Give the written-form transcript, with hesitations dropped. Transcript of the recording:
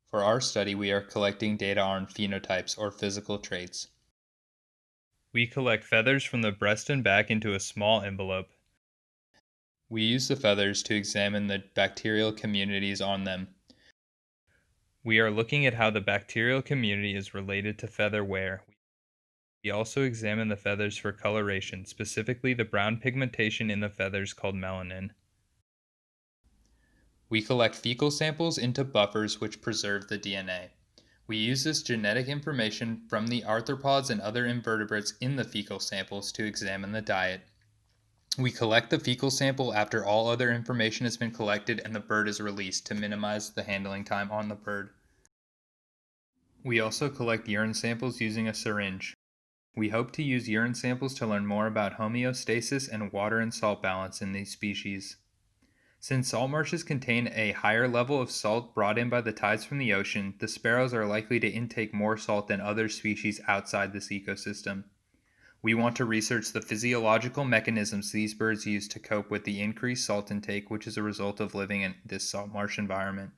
For our study, we are collecting data on phenotypes or physical traits. We collect feathers from the breast and back into a small envelope. We use the feathers to examine the bacterial communities on them. We are looking at how the bacterial community is related to feather wear. We also examine the feathers for coloration, specifically the brown pigmentation in the feathers called melanin. We collect fecal samples into buffers which preserve the DNA. We use this genetic information from the arthropods and other invertebrates in the fecal samples to examine the diet. We collect the fecal sample after all other information has been collected and the bird is released to minimize the handling time on the bird. We also collect urine samples using a syringe. We hope to use urine samples to learn more about homeostasis and water and salt balance in these species. Since salt marshes contain a higher level of salt brought in by the tides from the ocean, the sparrows are likely to intake more salt than other species outside this ecosystem. We want to research the physiological mechanisms these birds use to cope with the increased salt intake, which is a result of living in this salt marsh environment.